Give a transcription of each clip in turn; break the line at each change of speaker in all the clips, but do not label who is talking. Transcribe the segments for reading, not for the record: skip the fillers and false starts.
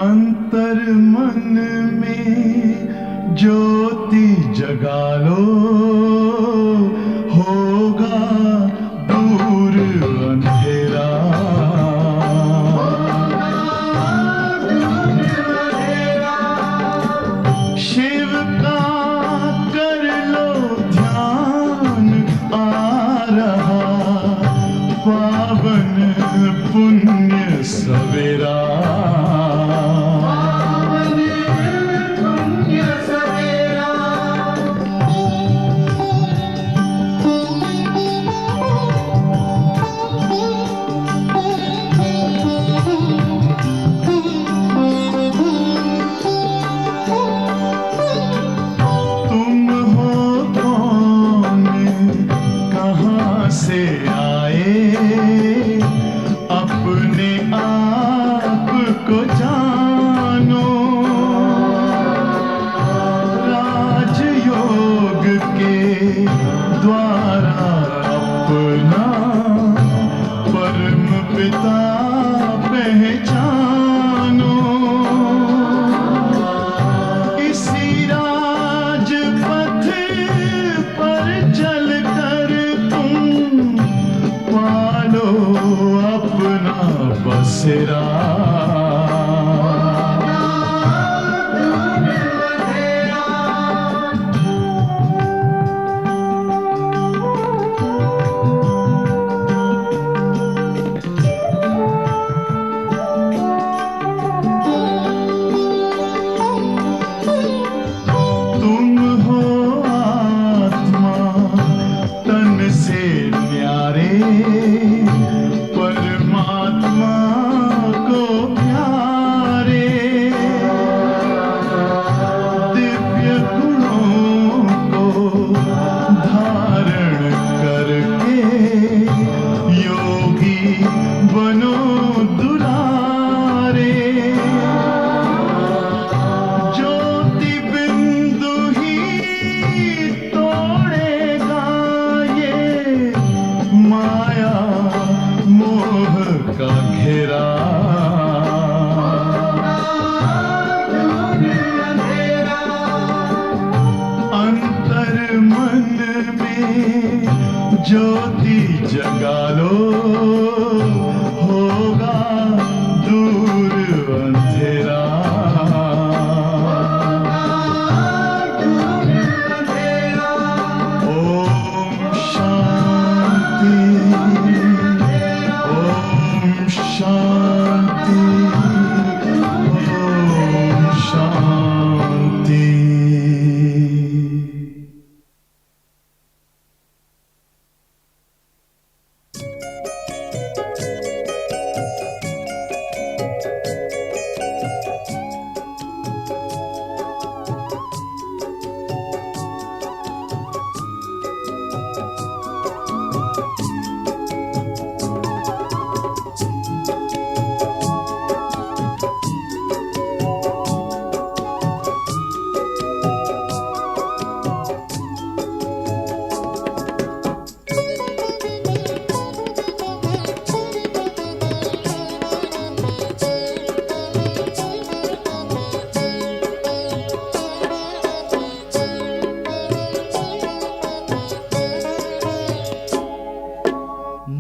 अंतर मन में ज्योति जगा लो, होगा दूर अंधेरा। शिव का कर लो ध्यान, आ रहा पावन पुण्य सवेरा। ज्योति जगा लो, होगा दूर अंधेरा। ओम शांति, ओम शांति, ओम शांति।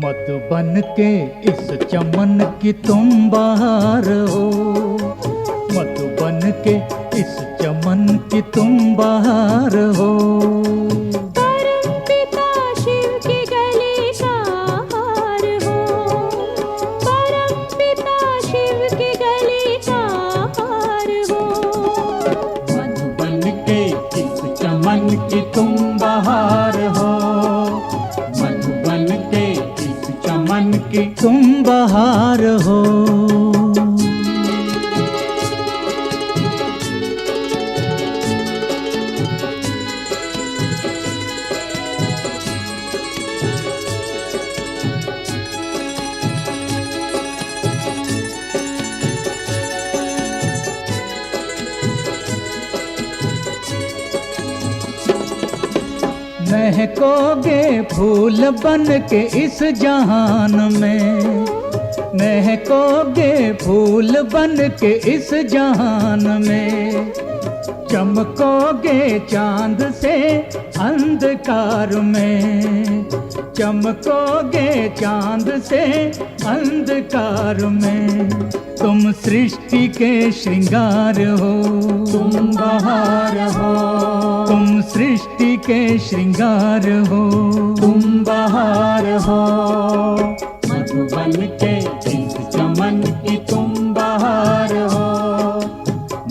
मधुबन के इस चमन की तुम बहार हो, मधुबन के इस चमन की तुम बहार हो।
परम पिता शिव के गले का हार हो, परम पिता शिव के गले का हार हो।
मधुबन के इस चमन की तुम बहार हो, मधुबन के मन की तुम बहार हो। महकोगे फूल बन के इस जहान में, महकोगे फूल बन के इस जहान में, चमकोगे चांद से अंधकार में, चमकोगे चांद से अंधकार में। तुम सृष्टि के श्रृंगार हो, तुम बहार हो, तुम सृष्टि के श्रृंगार हो, तुम बहार हो। मधुबन के इस चमन की तुम बहार हो,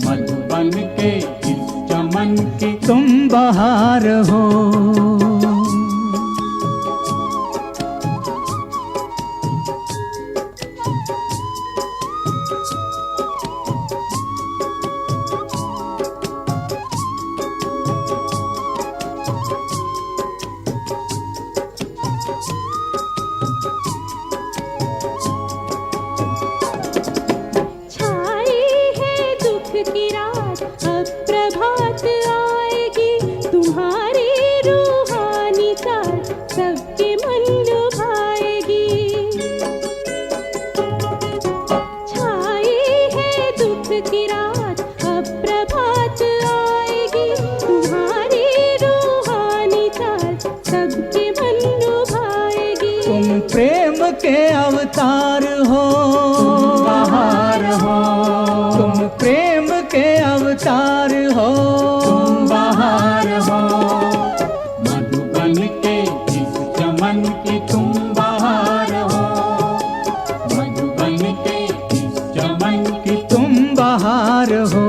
मधुबन के इस चमन की तुम बहार हो। के अवतार हो, तुम बहार हो, तुम प्रेम के अवतार हो, तुम बहार हो। मधुबन के इस चमन की तुम बहार हो, मधुबन के इस चमन की तुम बहार हो।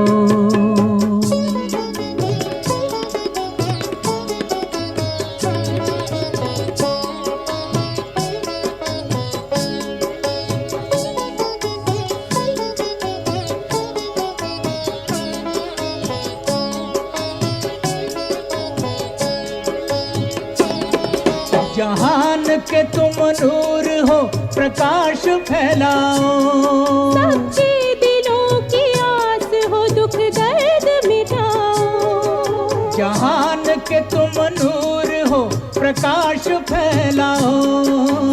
जहान के तुम नूर हो, प्रकाश फैलाओ,
सबके दिलों की आस हो, दुख दर्द मिटाओ।
जहान के तुम नूर हो, प्रकाश फैलाओ,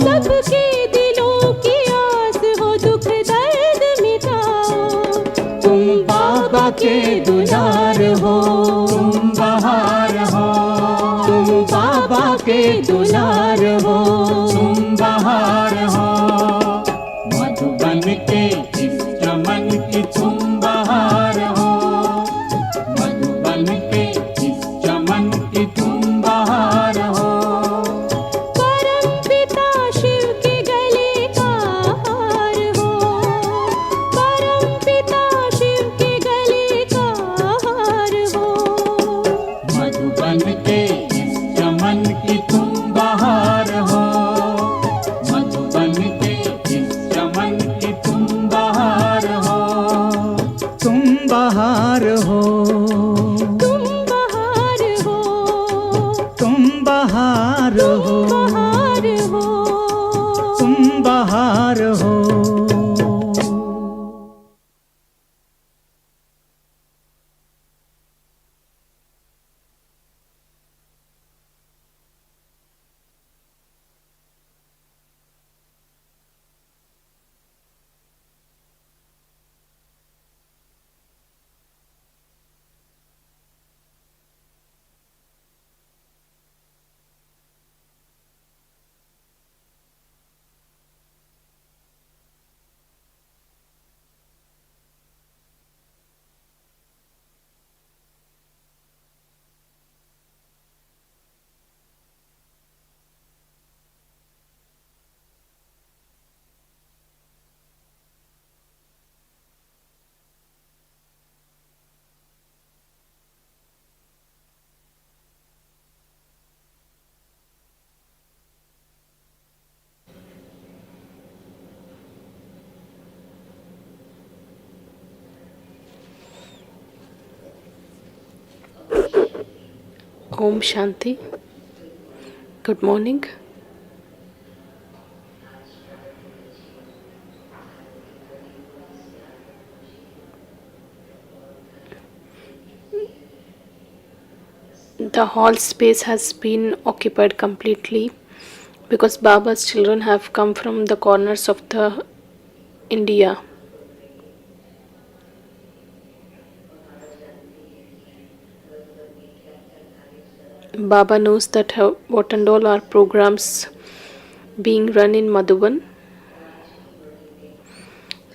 सबके दिलों की आस हो, दुख दर्द मिटाओ।
तुम बाबा के दुलार हो, तुम बहार हो, तुम बाबा के दुलार हो, तुम बहार हो। मधुबन के इस चमन की तुम बहार हो, मधुबन के इस चमन की तुम बहार हो।
परम पिता शिव के गले का हार हो, परम पिता शिव के गले का हार हो।
मधुबन के इस चमन की तुम बहार हो, मधुबन के इस चमन की तुम बहार हो, तुम बहार हो,
तुम बहार हो,
तुम बहार हो,
बहार हो,
तुम बहार हो।
Om Shanti. Good morning. The hall space has been occupied completely because Baba's children have come from the corners of the India. Baba knows that what and all are programs being run in Madhuban.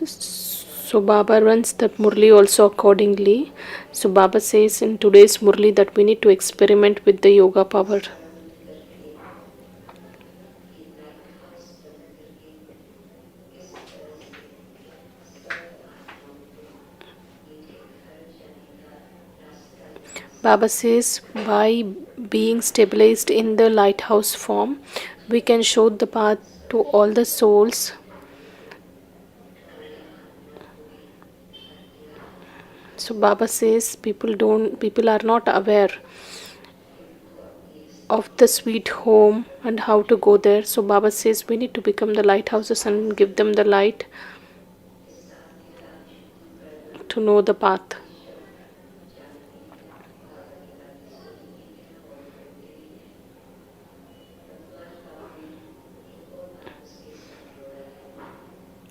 So Baba runs that Murli also accordingly. So Baba says in today's Murli that we need to experiment with the yoga power. Baba says by being stabilized in the lighthouse form, we can show the path to all the souls. So Baba says people are not aware of the sweet home and how to go there. So Baba says we need to become the lighthouses and give them the light to know the path.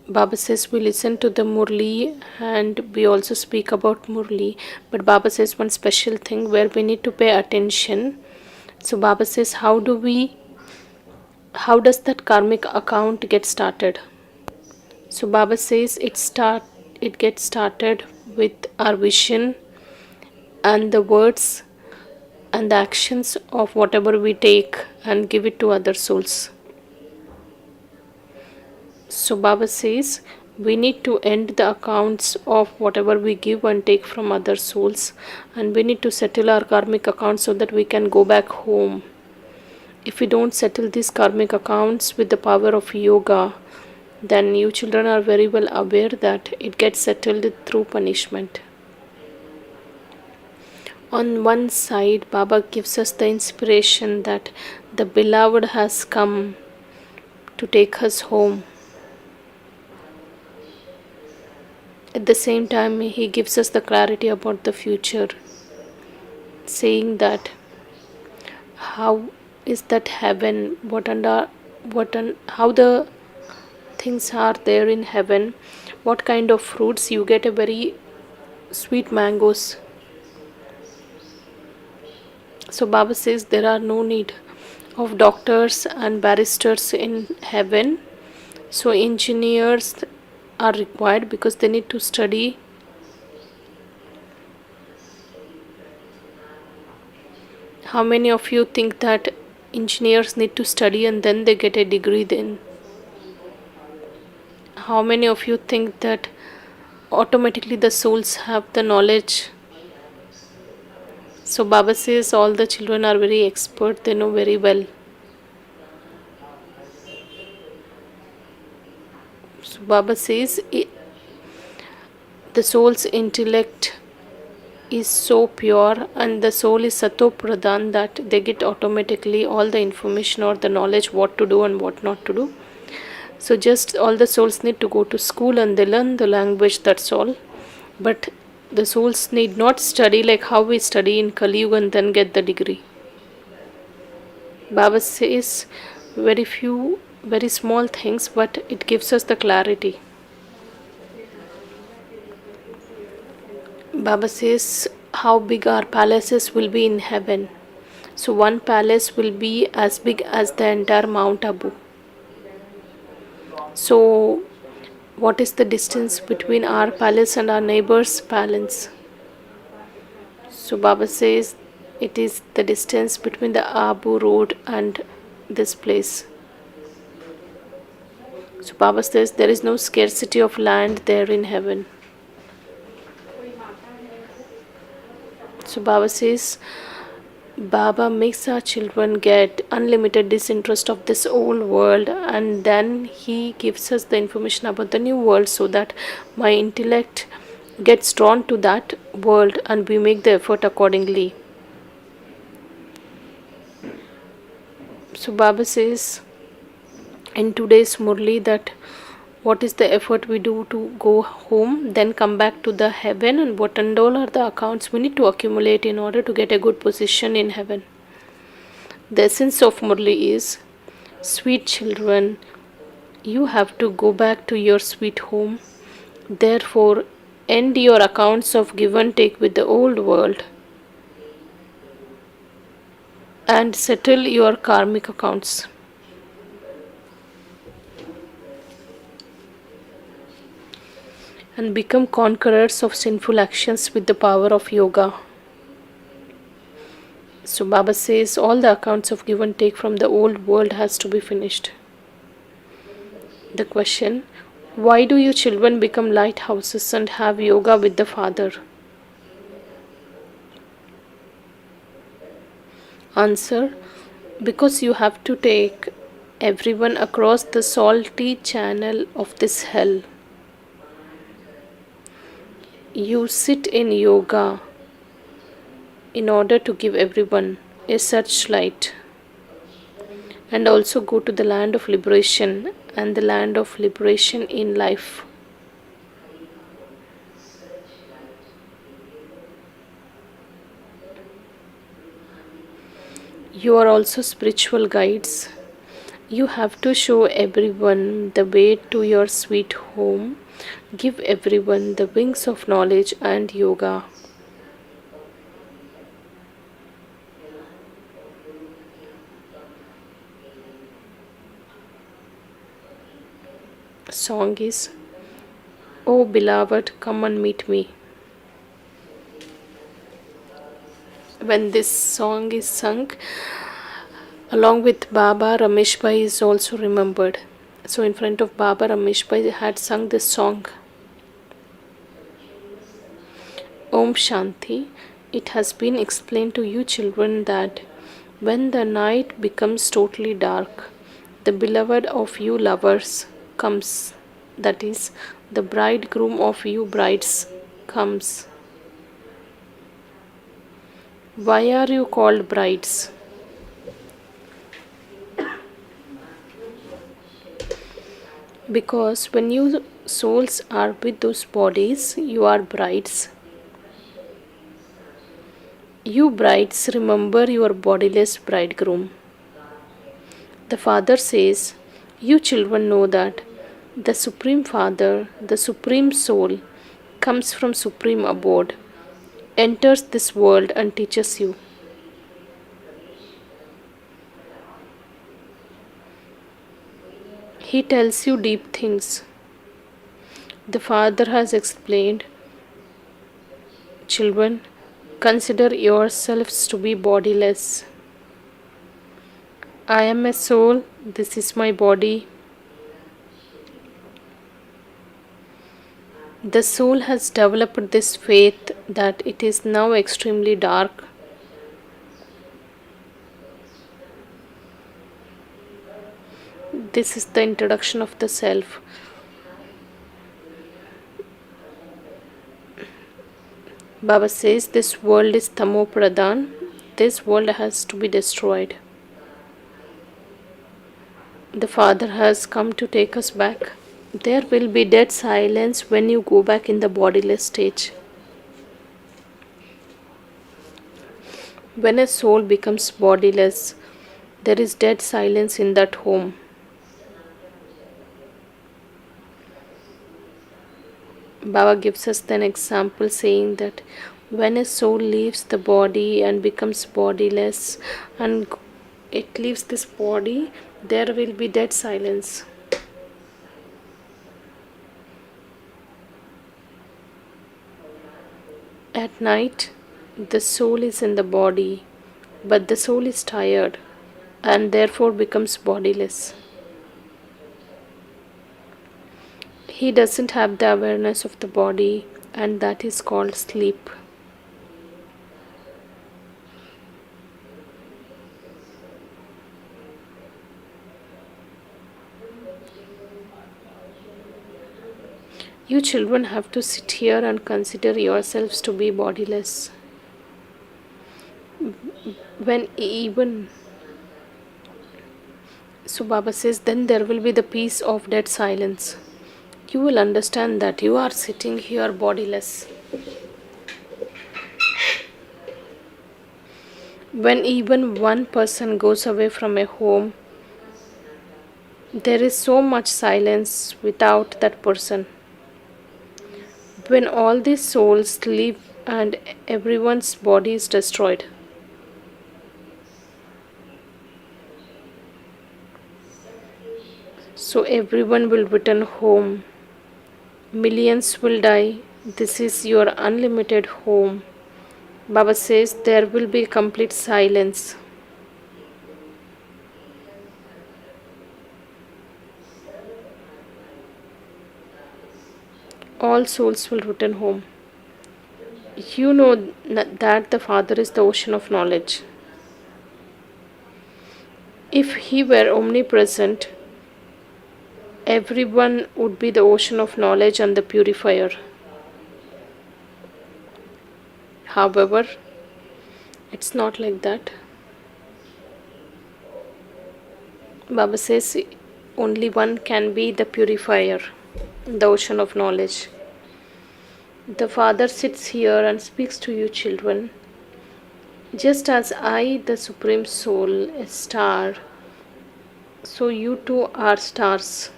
Baba says we listen to the Murli and we also speak about Murli. But Baba says one special thing where we need to pay attention. So Baba says how does that karmic account get started? So Baba says it gets started with our vision and the words and the actions of whatever we take and give it to other souls. So Baba says we need to end the accounts of whatever we give and take from other souls, and we need to settle our karmic accounts so that we can go back home. If we don't settle these karmic accounts with the power of yoga, then you children are very well aware that it gets settled through punishment. On one side, Baba gives us the inspiration that the beloved has come to take us home. At the same time, he gives us the clarity about the future, saying that how is that heaven, how the things are there in heaven, what kind of fruits you get, a very sweet mangoes. So Baba says there are no need of doctors and barristers in heaven. So engineers are required because they need to study. How many of you think that engineers need to study and then they get a degree then? How many of you think that automatically the souls have the knowledge? So Baba says all the children are very expert, they know very well. So Baba says the soul's intellect is so pure and the soul is sato pradhan that they get automatically all the information or the knowledge what to do and what not to do. So just all the souls need to go to school and they learn the language, that's all. But the souls need not study like how we study in Kali Yuga and then get the degree. Baba says very few, very small things, but it gives us the clarity. Baba says how big our palaces will be in heaven. So one palace will be as big as the entire Mount Abu. So what is the distance between our palace and our neighbor's palace? So Baba says it is the distance between the Abu road and this place. So Baba says there is no scarcity of land there in heaven. So Baba says Baba makes our children get unlimited disinterest of this old world, and then he gives us the information about the new world so that my intellect gets drawn to that world and we make the effort accordingly. So Baba says in today's Murli that what is the effort we do to go home, then come back to the heaven, and what and all are the accounts we need to accumulate in order to get a good position in heaven. The essence of Murli is, sweet children, You have to go back to your sweet home. Therefore, end your accounts of give and take with the old world and settle your karmic accounts. And become conquerors of sinful actions with the power of yoga. So Baba says all the accounts of give and take from the old world has to be finished. The question, why do you children become lighthouses and have yoga with the Father? Answer, because you have to take everyone across the salty channel of this hell. You sit in yoga in order to give everyone a searchlight and also go to the land of liberation and the land of liberation in life. You are also spiritual guides. You have to show everyone the way to your sweet home. Give everyone the wings of knowledge and yoga. Song is, "Oh beloved, come and meet me." When this song is sung, along with Baba, Ramesh Bhai is also remembered. So in front of Baba, Ramesh Bhai had sung this song. Om Shanti. It has been explained to you children that when the night becomes totally dark, the beloved of you lovers comes, that is, the bridegroom of you brides comes. Why are you called brides? Because when you souls are with those bodies, you are brides. You brides remember your bodiless bridegroom. The Father says, you children know that the Supreme Father, the Supreme Soul, comes from Supreme Abode, enters this world and teaches you. He tells you deep things. The Father has explained, children, consider yourselves to be bodiless. I am a soul, this is my body. The soul has developed this faith that it is now extremely dark. This is the introduction of the self. Baba says this world is Tamo Pradhan. This world has to be destroyed. The Father has come to take us back. There will be dead silence when you go back in the bodiless stage. When a soul becomes bodiless, there is dead silence in that home. Baba gives us an example saying that when a soul leaves the body and becomes bodiless and it leaves this body, there will be dead silence. At night, the soul is in the body, but the soul is tired and therefore becomes bodiless. He doesn't have the awareness of the body, and that is called sleep. You children have to sit here and consider yourselves to be bodiless. When even so, Baba says, then there will be the peace of dead silence. You will understand that you are sitting here bodiless. When even one person goes away from a home, There is so much silence without that person. When all these souls leave and everyone's body is destroyed, so everyone will return home. Millions will die. This is your unlimited home. Baba says there will be complete silence. All souls will return home. You know that the Father is the ocean of knowledge. If He were omnipresent, everyone would be the ocean of knowledge and the purifier. However, it's not like that. Baba says only one can be the purifier, the ocean of knowledge. The Father sits here and speaks to you, children. Just as I, the Supreme Soul, a star, so you too are stars.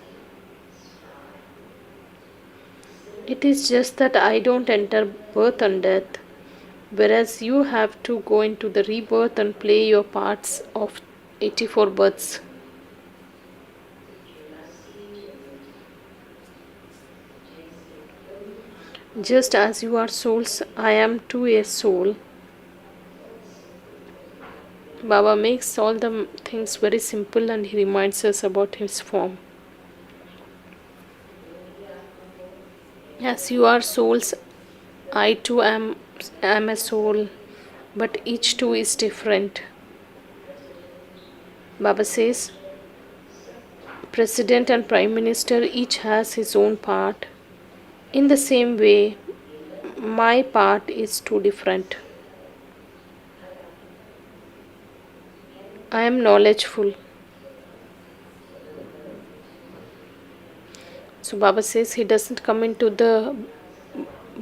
It is just that I don't enter birth and death, whereas you have to go into the rebirth and play your parts of 84 births. Just as you are souls, I am too a soul. Baba makes all the things very simple and he reminds us about his form. As you are souls, I too am a soul, but each too is different. Baba says, President and Prime Minister each has his own part. In the same way, my part is too different. I am knowledgeful. So Baba says he doesn't come into the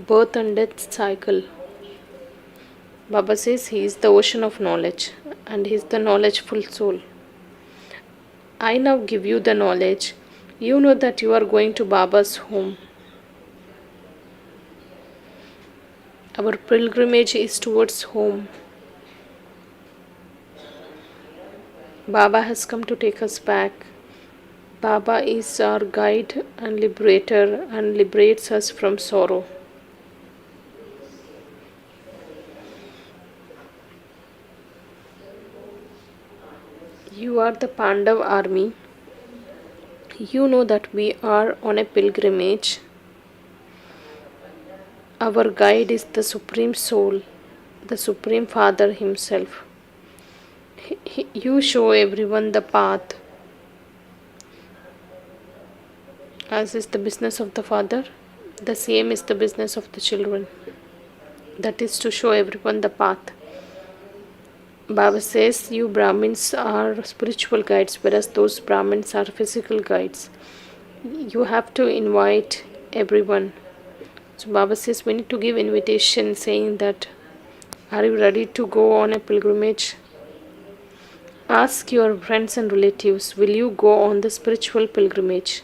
birth and death cycle. Baba says he is the ocean of knowledge and he is the knowledgeful soul. I now give you the knowledge. You know that you are going to Baba's home. Our pilgrimage is towards home. Baba has come to take us back. Baba is our guide and liberator and liberates us from sorrow. You are the Pandav army. You know that we are on a pilgrimage. Our guide is the Supreme Soul, the Supreme Father Himself. You show everyone the path. As is the business of the Father, the same is the business of the children. That is to show everyone the path. Baba says you Brahmins are spiritual guides, whereas those Brahmins are physical guides. You have to invite everyone. So Baba says we need to give invitation saying that, are you ready to go on a pilgrimage? Ask your friends and relatives, will you go on the spiritual pilgrimage?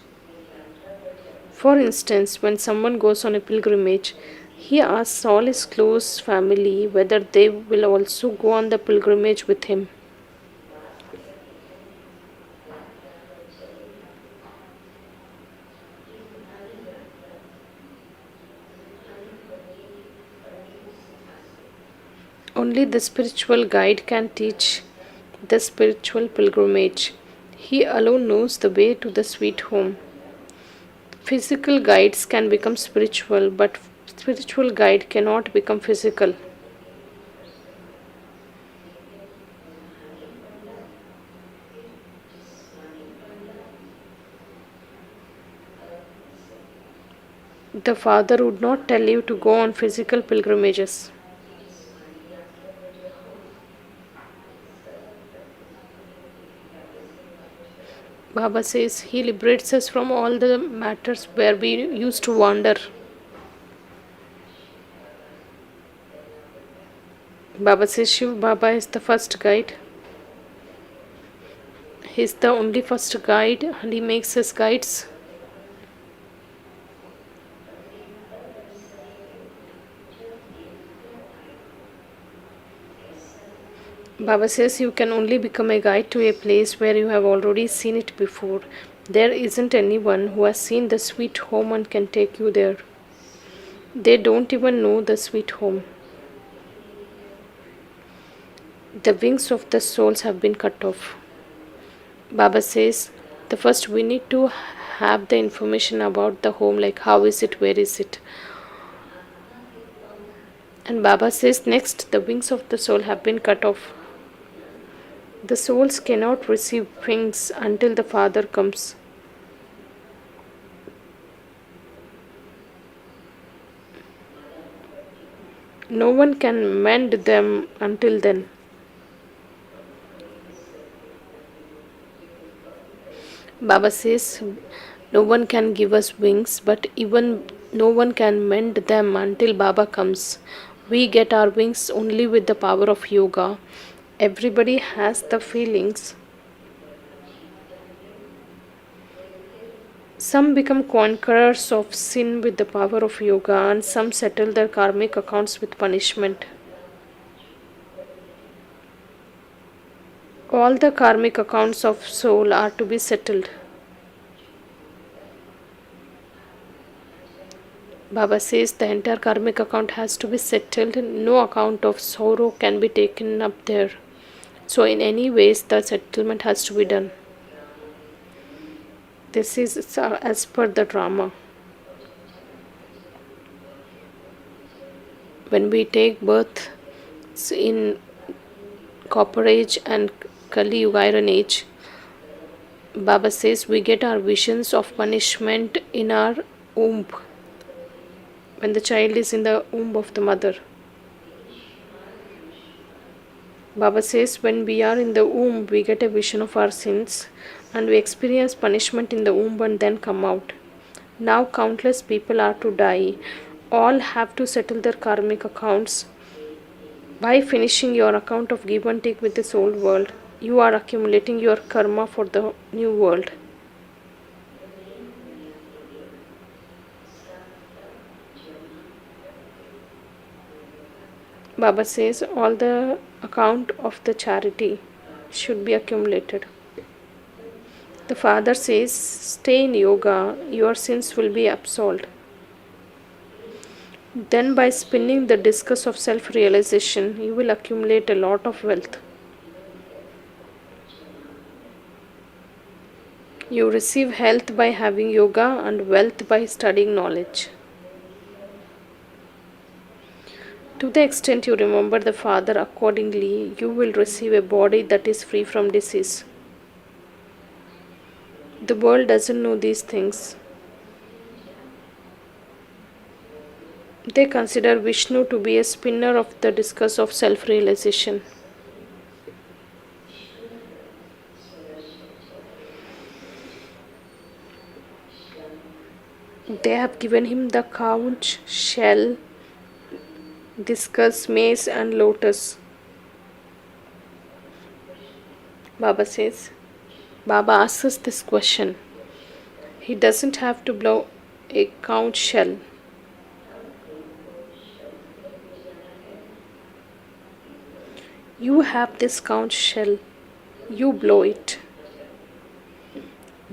For instance, when someone goes on a pilgrimage, he asks all his close family whether they will also go on the pilgrimage with him. Only the spiritual guide can teach the spiritual pilgrimage. He alone knows the way to the sweet home. Physical guides can become spiritual, but spiritual guide cannot become physical. The Father would not tell you to go on physical pilgrimages. Baba says he liberates us from all the matters where we used to wander. Baba says Shiv Baba is the first guide. He's the only first guide and he makes us guides. Baba says you can only become a guide to a place where you have already seen it before. There isn't anyone who has seen the sweet home and can take you there. They don't even know the sweet home. The wings of the souls have been cut off. Baba says, the first we need to have the information about the home, like how is it, where is it. And Baba says, next, the wings of the soul have been cut off. The souls cannot receive wings until the Father comes. No one can mend them until then. Baba says, no one can give us wings, but even no one can mend them until Baba comes. We get our wings only with the power of yoga. Everybody has the feelings. Some become conquerors of sin with the power of yoga, and some settle their karmic accounts with punishment. All the karmic accounts of soul are to be settled. Baba says the entire karmic account has to be settled. No account of sorrow can be taken up there. So in any ways the settlement has to be done. This is as per the drama. When we take birth in Copper Age and Kali Yuga Iron Age, Baba says we get our visions of punishment in our womb, when the child is in the womb of the mother. Baba says when we are in the womb, we get a vision of our sins and we experience punishment in the womb and then come out. Now countless people are to die. All have to settle their karmic accounts. By finishing your account of give and take with this old world, you are accumulating your karma for the new world. Baba says all the account of the charity should be accumulated. The Father says, stay in yoga, your sins will be absolved. Then by spinning the discus of self-realization, you will accumulate a lot of wealth. You receive health by having yoga and wealth by studying knowledge. To the extent you remember the Father accordingly, you will receive a body that is free from disease. The world doesn't know these things. They consider Vishnu to be a spinner of the discus of self-realization. They have given him the conch, shell, discus, mace and lotus. Baba says, Baba asks us this question. He doesn't have to blow a conch shell. You have this conch shell. You blow it.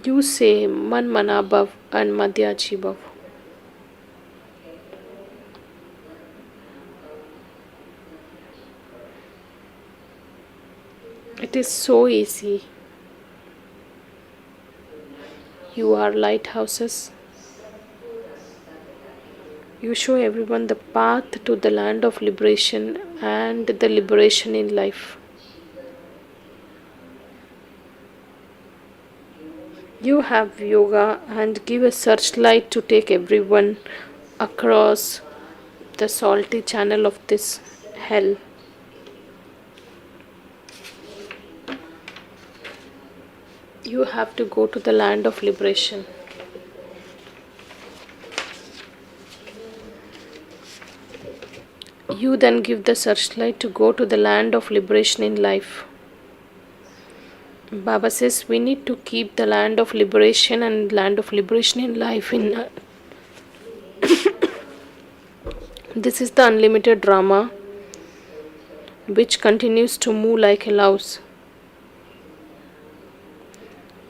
You say Man Manabhav and Madhyaji Bhav. It is so easy. You are lighthouses. You show everyone the path to the land of liberation and the liberation in life. You have yoga and give a searchlight to take everyone across the salty channel of this hell. You have to go to the land of liberation. You then give the searchlight to go to the land of liberation in life. Baba says we need to keep the land of liberation and land of liberation in life. This is the unlimited drama which continues to move like a louse.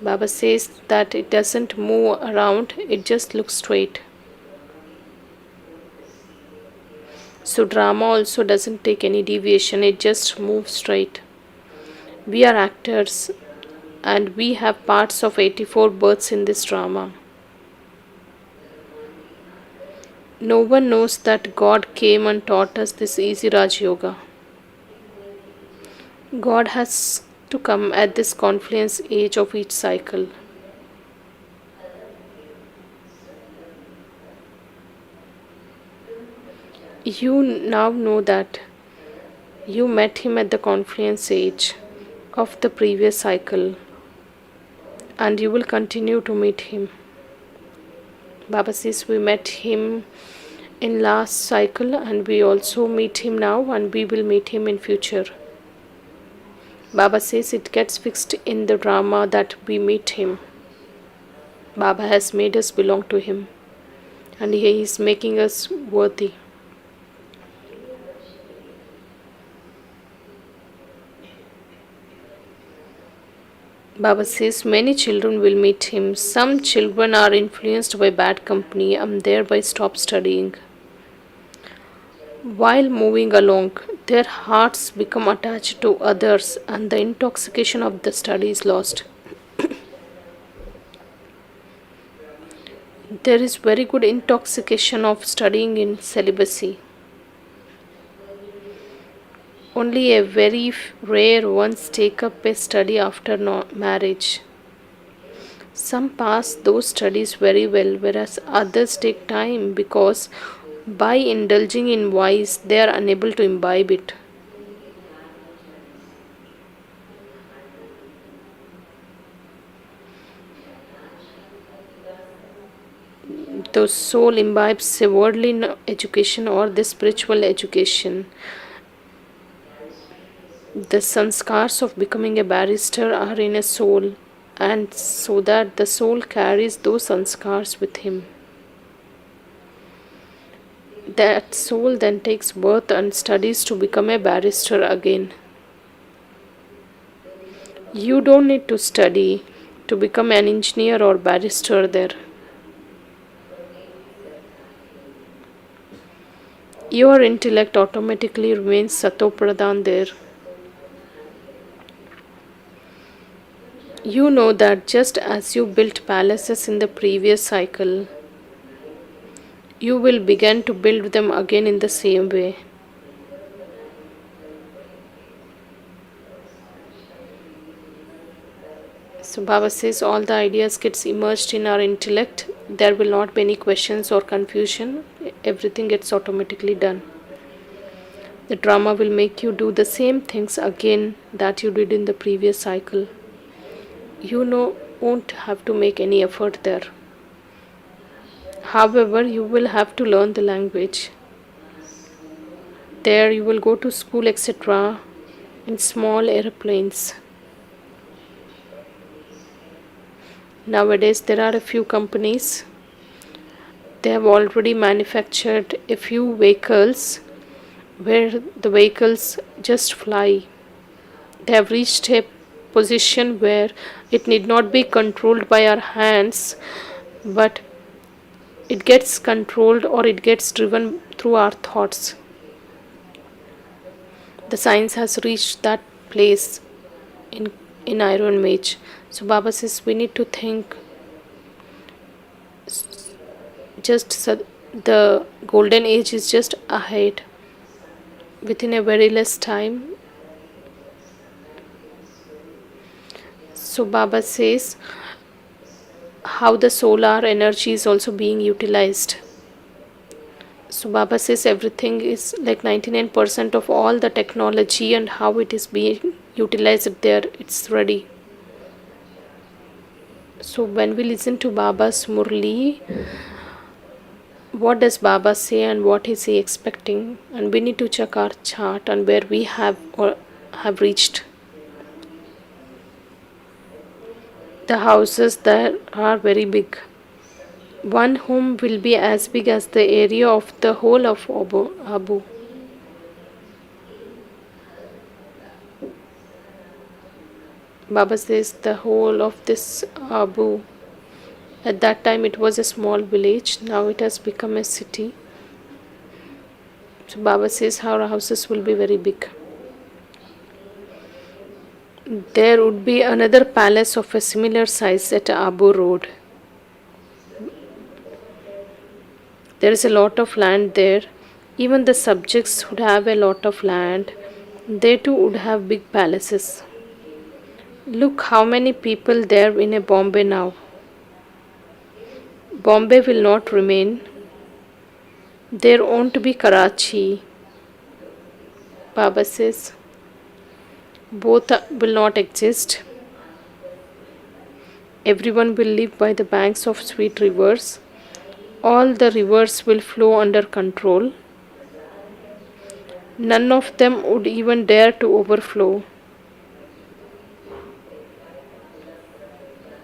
Baba says that it doesn't move around, it just looks straight. So drama also doesn't take any deviation, it just moves straight. We are actors and we have parts of 84 births in this drama. No one knows that God came and taught us this easy Raj Yoga. God has to come at this confluence age of each cycle. You now know that you met him at the confluence age of the previous cycle and you will continue to meet him. Baba says we met him in last cycle and we also meet him now and we will meet him in future. Baba says it gets fixed in the drama that we meet him. Baba has made us belong to him and he is making us worthy. Baba says many children will meet him. Some children are influenced by bad company and thereby stop studying. While moving along, their hearts become attached to others and the intoxication of the study is lost. There is very good intoxication of studying in celibacy. Only a very rare ones take up a study after marriage. Some pass those studies very well, whereas others take time because by indulging in vice, they are unable to imbibe it. The soul imbibes a worldly education or the spiritual education. The sanskars of becoming a barrister are in a soul, and so that the soul carries those sanskars with him. That soul then takes birth and studies to become a barrister again. You don't need to study to become an engineer or barrister there. Your intellect automatically remains Satopradhan there. You know that just as you built palaces in the previous cycle, you will begin to build them again in the same way. So Baba says all the ideas gets immersed in our intellect. There will not be any questions or confusion. Everything gets automatically done. The drama will make you do the same things again that you did in the previous cycle. You won't have to make any effort there. However, you will have to learn the language. There you will go to school, etc. in small airplanes. Nowadays there are a few companies. They have already manufactured a few vehicles where the vehicles just fly. They have reached a position where it need not be controlled by our hands, but it gets controlled or it gets driven through our thoughts. The science has reached that place in Iron Mage. So Baba says we need to think the golden age is just ahead. Within a very less time. So Baba says how the solar energy is also being utilized. So Baba says everything is like 99% of all the technology and how it is being utilized there, it's ready. So when we listen to Baba's Murli, what does Baba say and what is he expecting? And we need to check our chart and where we have reached. The houses there are very big. One home will be as big as the area of the whole of Abu. Baba says the whole of this Abu. At that time it was a small village. Now it has become a city. So Baba says our houses will be very big. There would be another palace of a similar size at Abu Road. There is a lot of land there. Even the subjects would have a lot of land. They too would have big palaces. Look how many people there in a Bombay now. Bombay will not remain. There won't be Karachi. Baba says both will not exist. Everyone will live by the banks of sweet rivers. All the rivers will flow under control. None of them would even dare to overflow.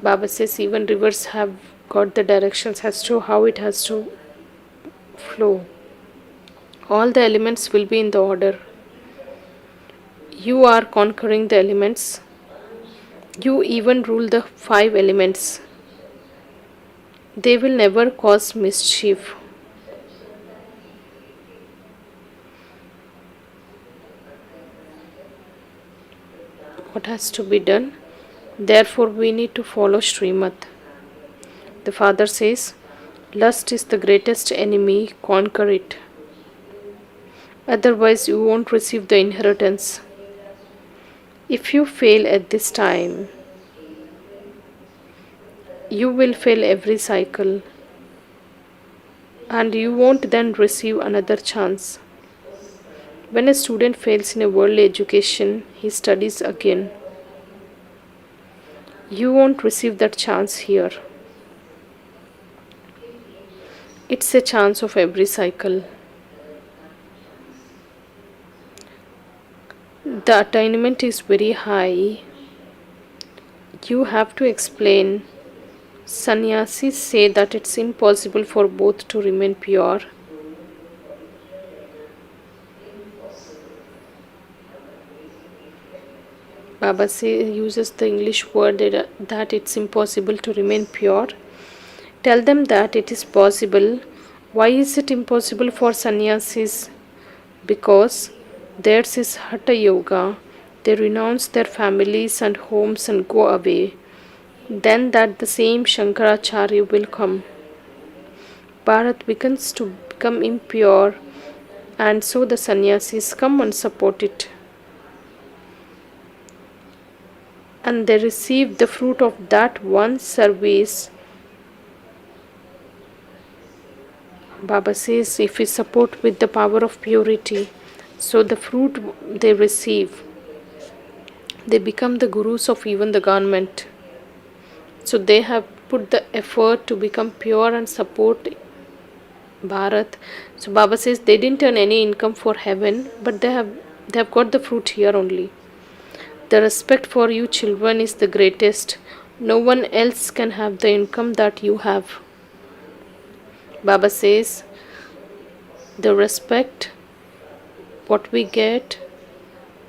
Baba says even rivers have got the directions as to how it has to flow. All the elements will be in the order. You are conquering the elements. You even rule the 5 elements. They will never cause mischief. What has to be done? Therefore, we need to follow Srimad. The father says, lust is the greatest enemy, conquer it. Otherwise, you won't receive the inheritance. If you fail at this time, you will fail every cycle, and you won't then receive another chance. When a student fails in a worldly education, he studies again. You won't receive that chance here. It's a chance of every cycle. The attainment is very high. You have to explain. Sannyasis say that it's impossible for both to remain pure. Baba uses the English word that it's impossible to remain pure. Tell them that it is possible. Why is it impossible for sannyasis? Because theirs is Hatha Yoga. They renounce their families and homes and go away. Then that the same Shankaracharya will come. Bharat begins to become impure, and so the sannyasis come and support it. And they receive the fruit of that one service. Baba says if we support with the power of purity, so the fruit they receive, they become the gurus of even the government. So they have put the effort to become pure and support Bharat. So Baba says they didn't earn any income for heaven, but they have got the fruit here only. The respect for you children is the greatest. No one else can have the income that you have. Baba says the respect what we get,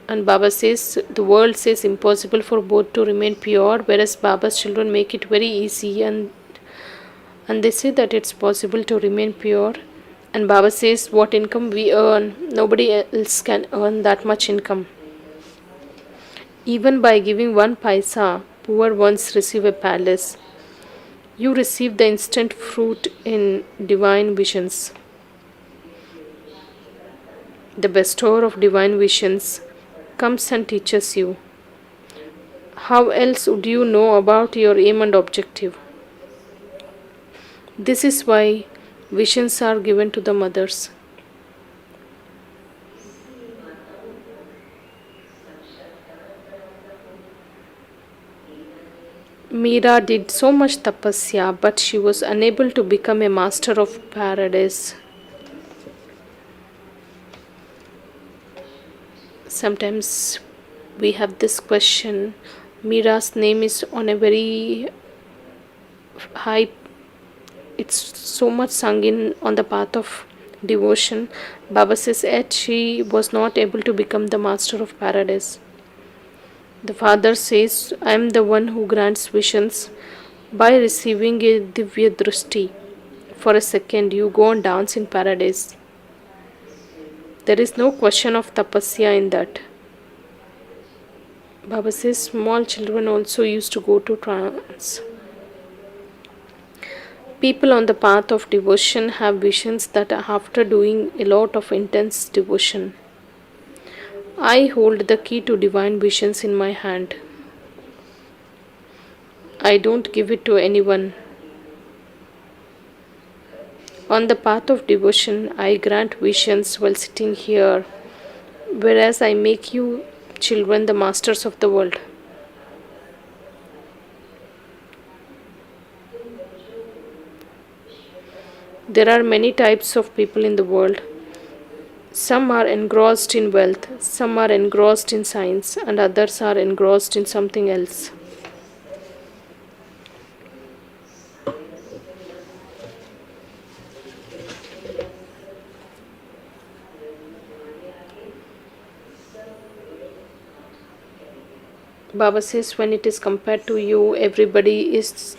and Baba says the world says impossible for both to remain pure, whereas Baba's children make it very easy, and they say that it's possible to remain pure. And Baba says what income we earn, nobody else can earn that much income. Even by giving 1 paisa, poor ones receive a palace. You receive the instant fruit in divine visions. The bestower of divine visions comes and teaches you. How else would you know about your aim and objective? This is why visions are given to the mothers. Meera did so much tapasya, but she was unable to become a master of paradise. Sometimes we have this question Mira's name is on a very high, it's so much sung in on the path of devotion. Baba says, yet she was not able to become the master of paradise. The father says, I am the one who grants visions by receiving a divya drushti. For a second, you go and dance in paradise. There is no question of tapasya in that. Baba says, small children also used to go to trance. People on the path of devotion have visions that after doing a lot of intense devotion. I hold the key to divine visions in my hand. I don't give it to anyone. On the path of devotion, I grant visions while sitting here, whereas I make you children the masters of the world. There are many types of people in the world. Some are engrossed in wealth, some are engrossed in science, and others are engrossed in something else. Baba says, when it is compared to you, everybody is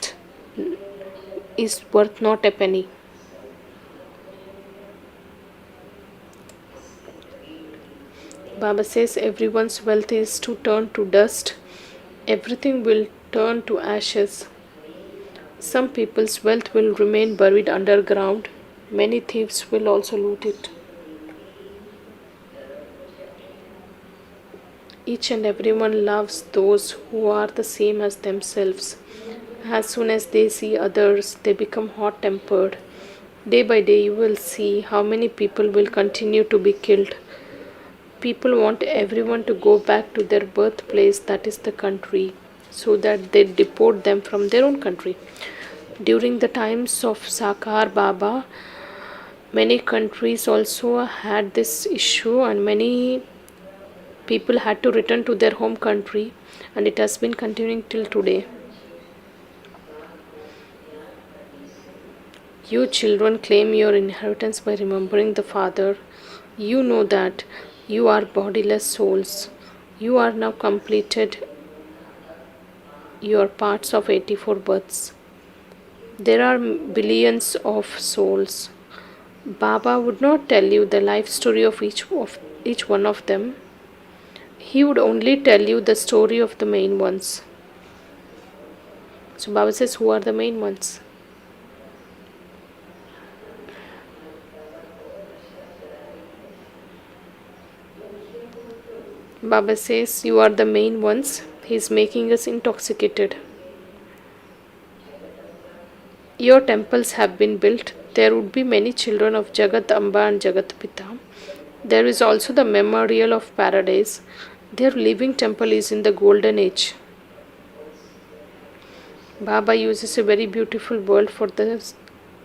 worth not a penny. Baba says, everyone's wealth is to turn to dust. Everything will turn to ashes. Some people's wealth will remain buried underground. Many thieves will also loot it. Each and everyone loves those who are the same as themselves. As soon as they see others, they become hot tempered. Day by day, you will see how many people will continue to be killed. People want everyone to go back to their birthplace, that is the country, so that they deport them from their own country. During the times of Sakar Baba, many countries also had this issue, and many people had to return to their home country, and it has been continuing till today. You children claim your inheritance by remembering the Father. You know that you are bodiless souls. You are now completed your parts of 84 births. There are billions of souls. Baba would not tell you the life story of each one of them. He would only tell you the story of the main ones. So Baba says, who are the main ones? Baba says, you are the main ones. He is making us intoxicated. Your temples have been built. There would be many children of Jagat Amba and Jagat Pita. There is also the memorial of paradise. Their living temple is in the golden age. Baba uses a very beautiful word for the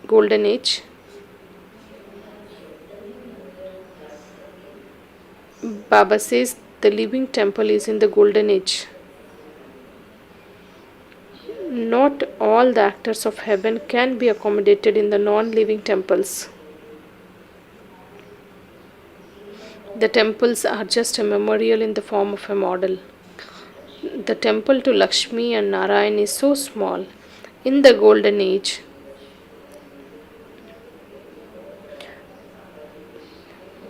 golden age. Baba says the living temple is in the golden age. Not all the actors of heaven can be accommodated in the non-living temples. The temples are just a memorial in the form of a model. The temple to Lakshmi and Narayan is so small. In the golden age,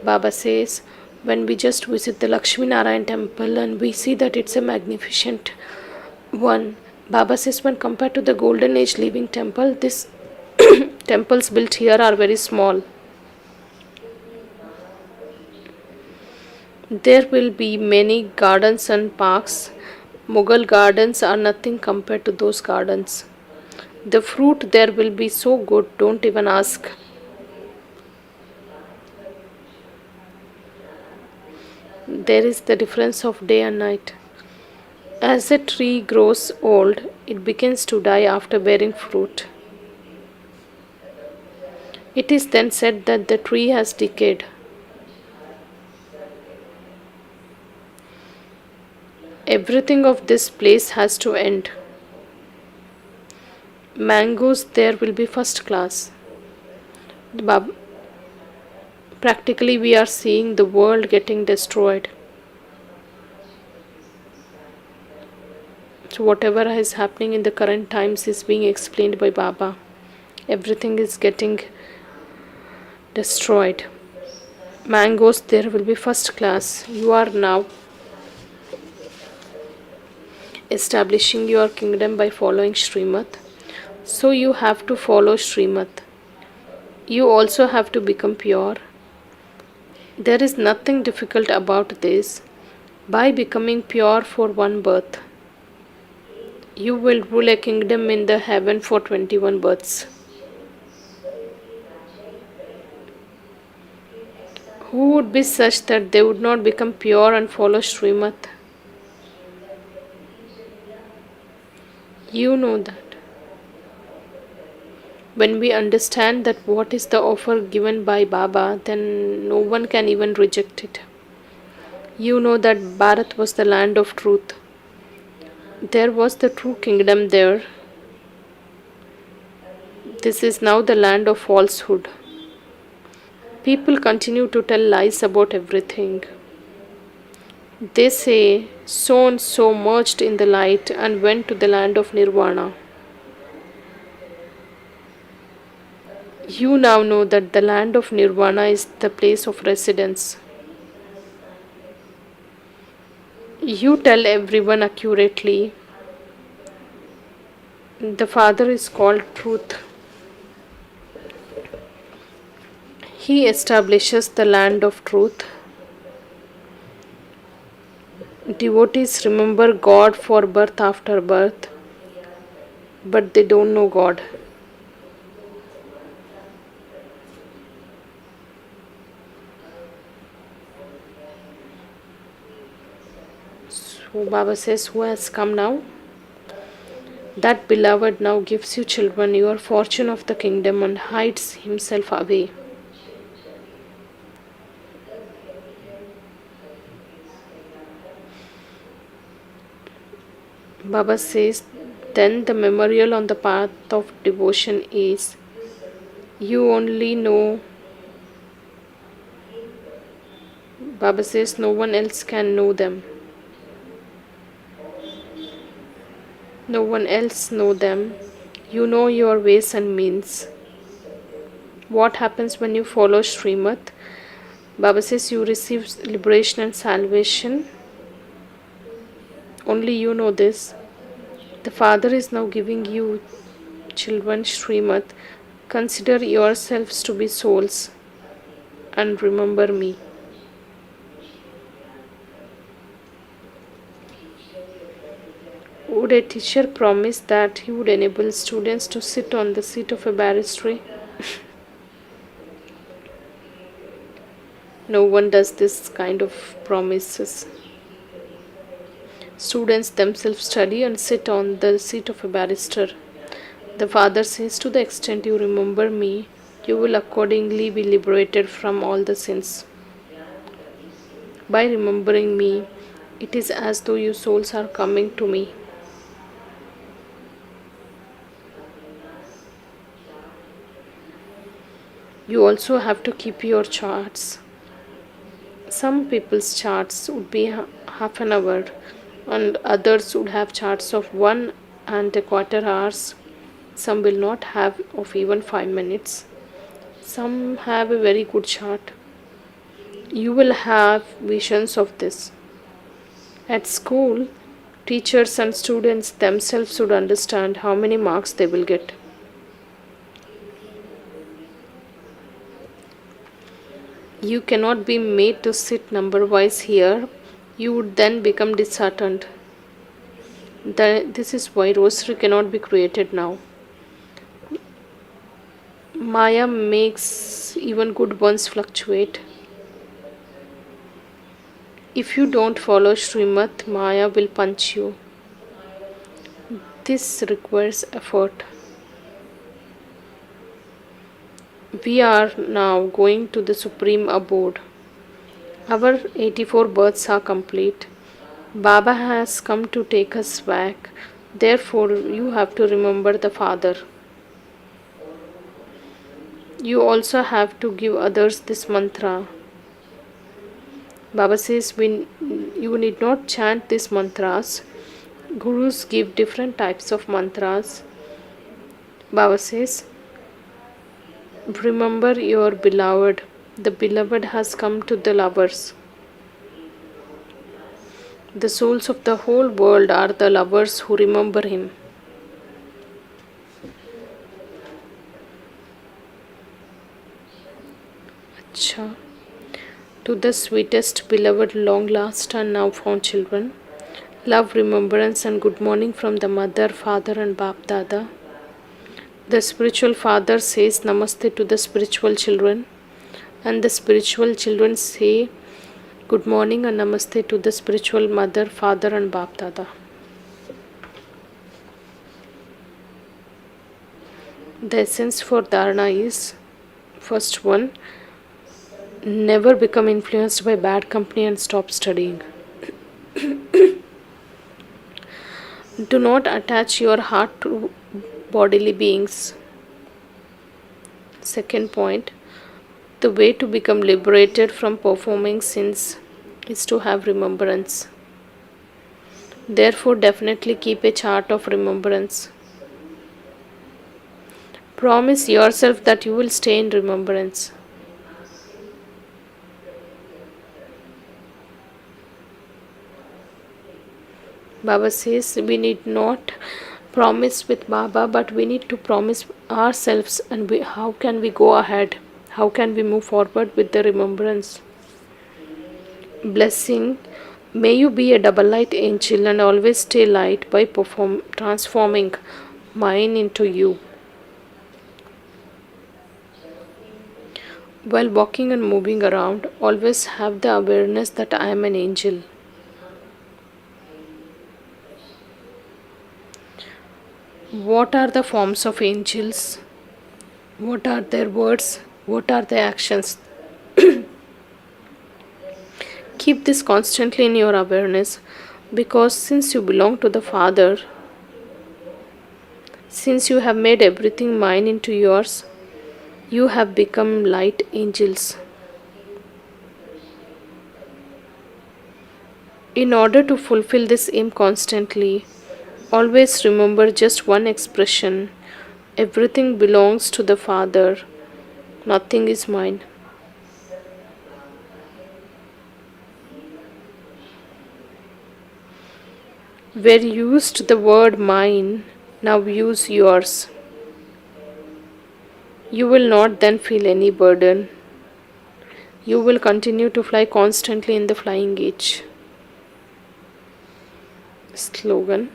Baba says, when we just visit the Lakshmi Narayan temple and we see that it's a magnificent one, Baba says, when compared to the golden age living temple, these temples built here are very small. There will be many gardens and parks. Mughal gardens are nothing compared to those gardens. The fruit there will be so good, don't even ask. There is the difference of day and night. As a tree grows old, it begins to die after bearing fruit. It is then said that the tree has decayed. Everything of this place has to end. Mangoes there will be first class. Practically, we are seeing the world getting destroyed. So, whatever is happening in the current times is being explained by Baba. Everything is getting destroyed. Mangoes there will be first class. You are now establishing your kingdom by following Srimad. So, you have to follow Srimad. You also have to become pure. There is nothing difficult about this. By becoming pure for one birth, you will rule a kingdom in the heaven for 21 births. Who would be such that they would not become pure and follow Srimad? You know that. When we understand that what is the offer given by Baba, then no one can even reject it. You know that Bharat was the land of truth. There was the true kingdom there. This is now the land of falsehood. People continue to tell lies about everything. They say so and so merged in the light and went to the land of nirvana. You now know that the land of nirvana is the place of residence. You tell everyone accurately. The Father is called Truth. He establishes the land of truth. Devotees remember God for birth after birth, but they don't know God. So Baba says, who has come now? That beloved now gives you children, your fortune of the kingdom, and hides himself away. Baba says, then the memorial on the path of devotion is, you only know. Baba says, no one else can know them. No one else know them. You know your ways and means. What happens when you follow Srimad? Baba says you receive liberation and salvation. Only you know this. The Father is now giving you children Srimad. Consider yourselves to be souls and remember me. Would a teacher promise that he would enable students to sit on the seat of a barrister? No one does this kind of promises. Students themselves study and sit on the seat of a barrister. The Father says, to the extent you remember me, you will accordingly be liberated from all the sins. By remembering me, it is as though you souls are coming to me. You also have to keep your charts. Some people's charts would be half an hour, and others would have charts of 1.25 hours. Some will not have of even 5 minutes. Some have a very good chart. You will have visions of this. At school, teachers and students themselves should understand how many marks they will get. You cannot be made to sit number wise here. You would then become disheartened. This is why rosary cannot be created now. Maya makes even good ones fluctuate. If you don't follow Srimad, Maya will punch you. This requires effort. We are now going to the Supreme Abode. Our 84 births are complete. Baba has come to take us back. Therefore, you have to remember the Father. You also have to give others this mantra. Baba says you need not chant these mantras. Gurus give different types of mantras. Baba says, remember your beloved. The beloved has come to the lovers. The souls of the whole world are the lovers who remember him. Acha. To the sweetest, beloved, long last and now found children, love, remembrance, and good morning from the mother, father, and Bap Dada. The spiritual father says Namaste to the spiritual children, and the spiritual children say good morning and Namaste to the spiritual mother, father, and Bap Dada. The essence for Dharana is first one, never become influenced by bad company and stop studying. Do not attach your heart to bodily beings. Second point, the way to become liberated from performing sins is to have remembrance. Therefore, definitely keep a chart of remembrance. Promise yourself that you will stay in remembrance. Baba says we need not promise with Baba, but we need to promise ourselves and how can we go ahead? How can we move forward with the remembrance? Blessing, may you be a double light angel and always stay light by transforming mine into you. While walking and moving around, always have the awareness that I am an angel. What are the forms of angels? What are their words? What are their actions? Keep this constantly in your awareness, because since you belong to the Father, since you have made everything mine into yours, you have become light angels. In order to fulfill this aim constantly, always remember just one expression: everything belongs to the Father, nothing is mine. Where you used the word mine, now use yours. You will not then feel any burden. You will continue to fly constantly in the flying age. Slogan.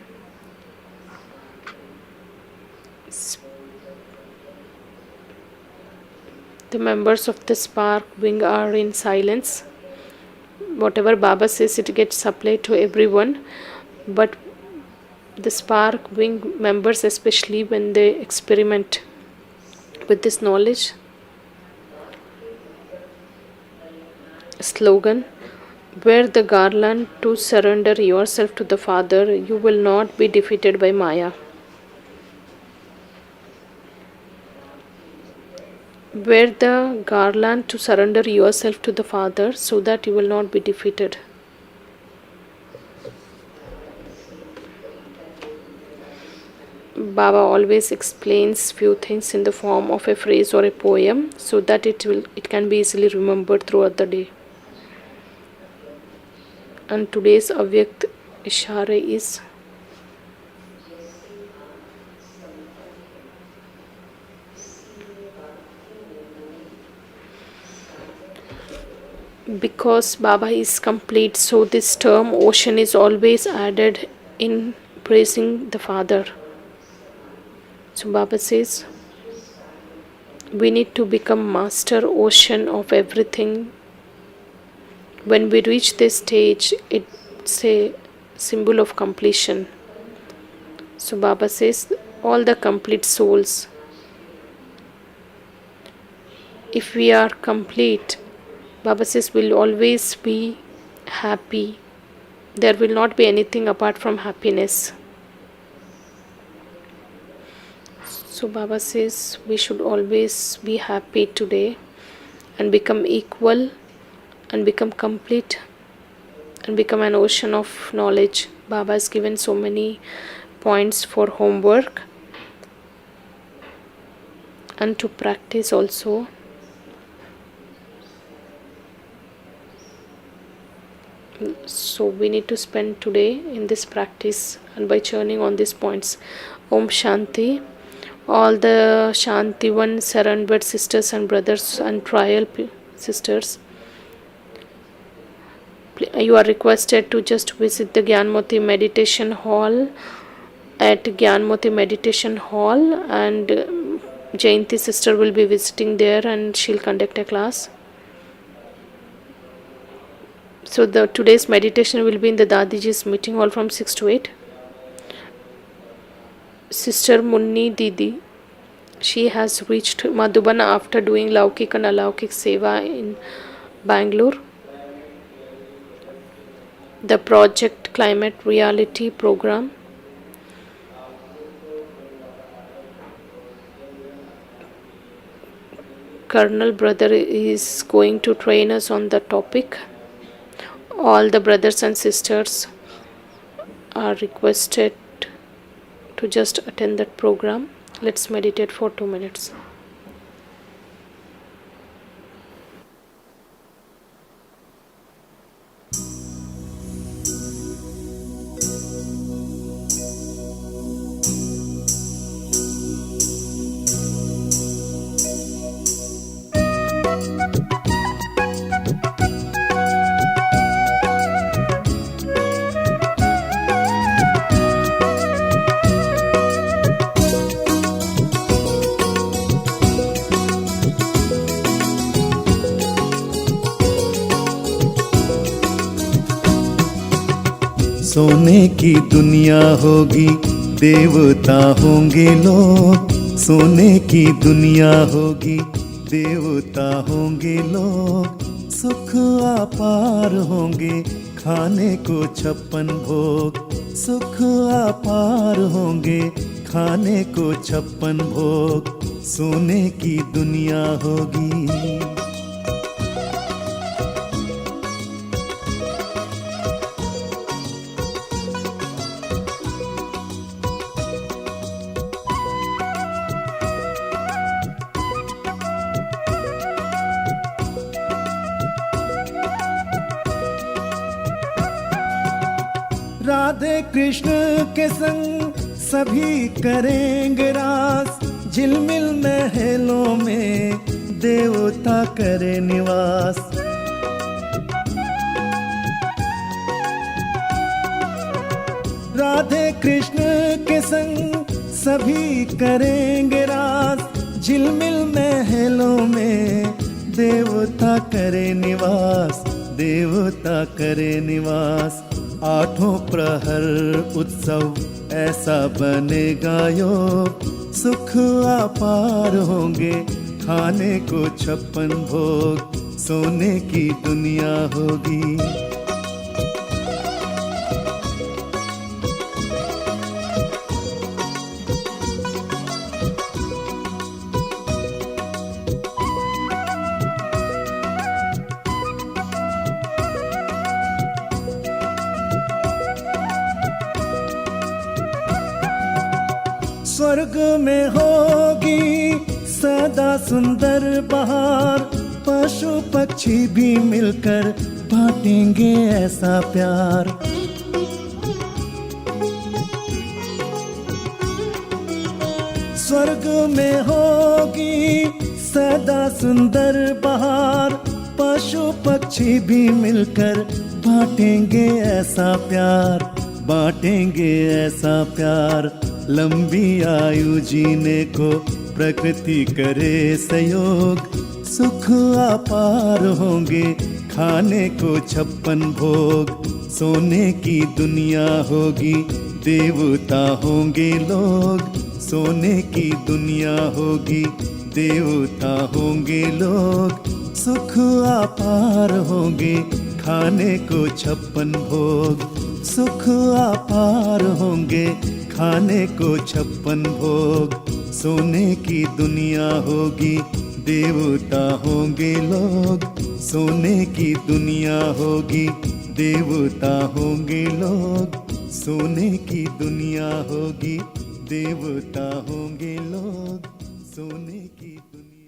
The members of the spark wing are in silence. Whatever Baba says, it gets applied to everyone, but the spark wing members, especially when they experiment with this knowledge. Slogan. Wear the garland to surrender yourself to the Father. You will not be defeated by Maya. Wear the garland to surrender yourself to the Father so that you will not be defeated. Baba always explains few things in the form of a phrase or a poem so that it can be easily remembered throughout the day. And today's Avyakt Ishare is because Baba is complete, so this term ocean is always added in praising the Father. So Baba says we need to become master ocean of everything. When we reach this stage, it's a symbol of completion. So Baba says all the complete souls, if we are complete, Baba says we'll always be happy There will not be anything apart from happiness. So Baba says we should always be happy today and become equal and become complete and become an ocean of knowledge. Baba has given so many points for homework and to practice also. So we need to spend today in this practice and by churning on these points. Om Shanti. All the Shantivan surrendered sisters and brothers and trial sisters, you are requested to just visit the Gyanmoti Meditation Hall at Gyanmoti Meditation Hall, and Jayanti sister will be visiting there and she'll conduct a class. So the today's meditation will be in the Dadiji's meeting hall from 6 to 8. Sister Munni Didi, she has reached Madhuban after doing Laukik and Alaukik Seva in Bangalore. The Project Climate Reality Program. Colonel brother is going to train us on the topic. All the brothers and sisters are requested to just attend that program. Let's meditate for 2 minutes.
सोने की दुनिया होगी, देवता होंगे लोग। सोने की दुनिया होगी, देवता होंगे लोग। सुख अपार होंगे, खाने को 56 भोग। सुख अपार होंगे, खाने को 56 भोग। सोने की दुनिया होगी। राधे कृष्ण के संग सभी करेंगे रास। झिलमिल महलों में देवता करे निवास। राधे कृष्ण के संग सभी करेंगे रास। झिलमिल महलों में देवता करे निवास। देवता करे निवास। आठों प्रहर उत्सव ऐसा बनेगा योग। सुख अपार होंगे, खाने को 56 भोग। सोने की दुनिया होगी। स्वर्ग में होगी सदा सुंदर बहार। पशु पक्षी भी मिलकर बांटेंगे ऐसा प्यार। स्वर्ग में होगी सदा सुंदर बहार। पशु पक्षी भी मिलकर बांटेंगे ऐसा प्यार। बांटेंगे ऐसा प्यार। लंबी आयु जीने को प्रकृति करे सहयोग। सुख अपार होंगे, खाने को 56 भोग। सोने की दुनिया होगी, देवता होंगे लोग। सोने की दुनिया होगी, देवता होंगे लोग। सुख अपार होंगे, खाने को 56 भोग। सुख अपार होंगे, खाने को 56 भोग। सोने की दुनिया होगी, देवता होंगे लोग। सोने की दुनिया होगी, देवता होंगे लोग। सोने की दुनिया होगी, देवता होंगे लोग। सोने की दुनिया